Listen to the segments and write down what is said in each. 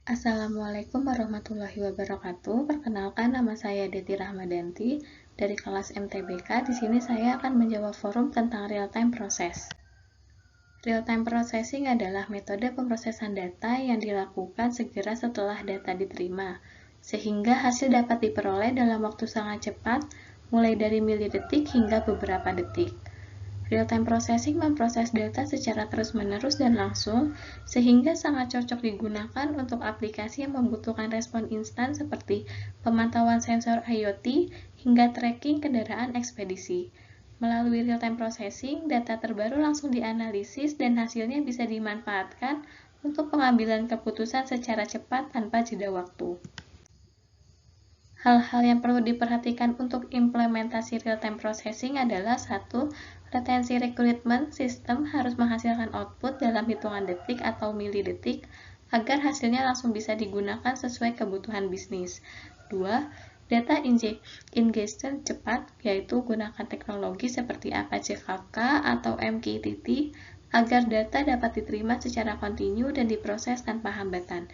Assalamualaikum warahmatullahi wabarakatuh. Perkenalkan, nama saya Deti Rahmadanti dari kelas MTBK. Di sini saya akan menjawab forum tentang real-time process. Real-time processing adalah metode pemrosesan data yang dilakukan segera setelah data diterima, sehingga hasil dapat diperoleh dalam waktu sangat cepat, mulai dari milidetik hingga beberapa detik. Real-time processing memproses data secara terus-menerus dan langsung, sehingga sangat cocok digunakan untuk aplikasi yang membutuhkan respon instan seperti pemantauan sensor IoT hingga tracking kendaraan ekspedisi. Melalui real-time processing, data terbaru langsung dianalisis dan hasilnya bisa dimanfaatkan untuk pengambilan keputusan secara cepat tanpa jeda waktu. Hal-hal yang perlu diperhatikan untuk implementasi real-time processing adalah 1. Retensi recruitment sistem harus menghasilkan output dalam hitungan detik atau milidetik agar hasilnya langsung bisa digunakan sesuai kebutuhan bisnis. 2. Data ingestion cepat, yaitu gunakan teknologi seperti Apache Kafka atau MQTT agar data dapat diterima secara kontinu dan diproses tanpa hambatan.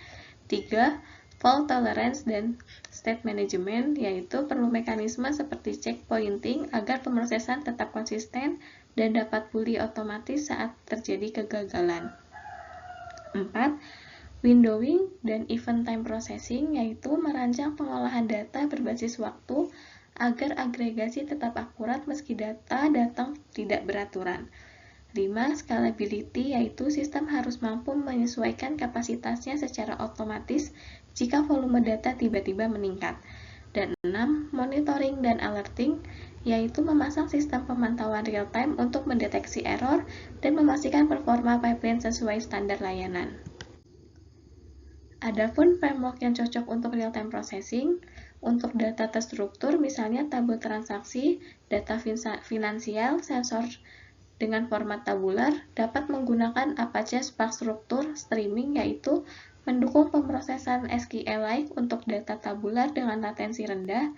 3. Fault tolerance dan state management, yaitu perlu mekanisme seperti checkpointing agar pemrosesan tetap konsisten dan dapat pulih otomatis saat terjadi kegagalan. 4. Windowing dan event time processing, yaitu merancang pengolahan data berbasis waktu agar agregasi tetap akurat meski data datang tidak beraturan. 5. Scalability, yaitu sistem harus mampu menyesuaikan kapasitasnya secara otomatis jika volume data tiba-tiba meningkat. Dan 6. Monitoring dan alerting, yaitu memasang sistem pemantauan real-time untuk mendeteksi error dan memastikan performa pipeline sesuai standar layanan. Adapun framework yang cocok untuk real-time processing, untuk data terstruktur misalnya tabel transaksi, data finansial, sensor dengan format tabular, dapat menggunakan Apache Spark Structure Streaming, yaitu mendukung pemrosesan SQLite untuk data tabular dengan latensi rendah.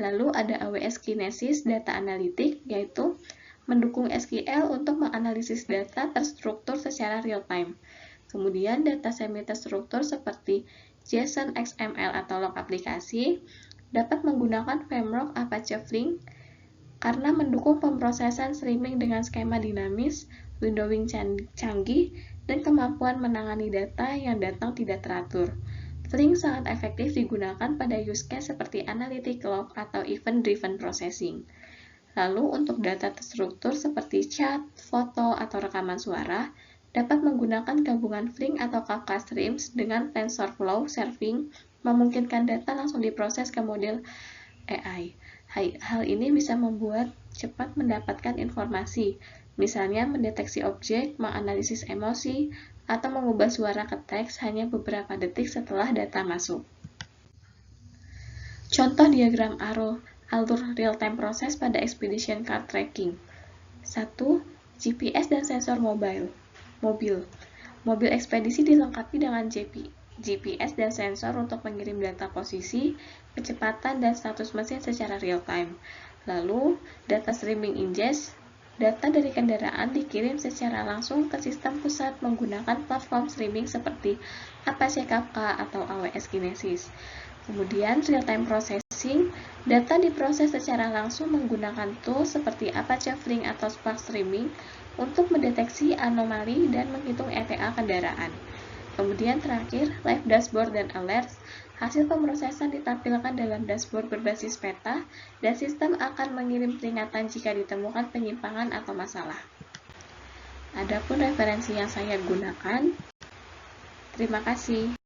Lalu ada AWS Kinesis Data Analytic, yaitu mendukung SQL untuk menganalisis data terstruktur secara real-time. Kemudian data semi-terstruktur seperti JSON, XML, atau log aplikasi dapat menggunakan framework Apache Flink karena mendukung pemrosesan streaming dengan skema dinamis, windowing canggih, dan kemampuan menangani data yang datang tidak teratur. Flink sangat efektif digunakan pada use case seperti analytic log atau event-driven processing. Lalu untuk data terstruktur seperti chat, foto, atau rekaman suara, dapat menggunakan gabungan Flink atau Kafka Streams dengan TensorFlow Serving, memungkinkan data langsung diproses ke model AI. Hal ini bisa membuat cepat mendapatkan informasi, misalnya mendeteksi objek, menganalisis emosi, atau mengubah suara ke teks hanya beberapa detik setelah data masuk. Contoh diagram alur real-time proses pada expedition card tracking. 1. GPS dan sensor mobil. Mobil ekspedisi dilengkapi dengan GPS dan sensor untuk mengirim data posisi, kecepatan, dan status mesin secara real-time. Lalu, data streaming ingest, data dari kendaraan dikirim secara langsung ke sistem pusat menggunakan platform streaming seperti Apache Kafka atau AWS Kinesis. Kemudian, real-time processing, data diproses secara langsung menggunakan tools seperti Apache Flink atau Spark Streaming untuk mendeteksi anomali dan menghitung ETA kendaraan. Kemudian terakhir, live dashboard dan alerts, hasil pemrosesan ditampilkan dalam dashboard berbasis peta, dan sistem akan mengirim peringatan jika ditemukan penyimpangan atau masalah. Adapun referensi yang saya gunakan, terima kasih.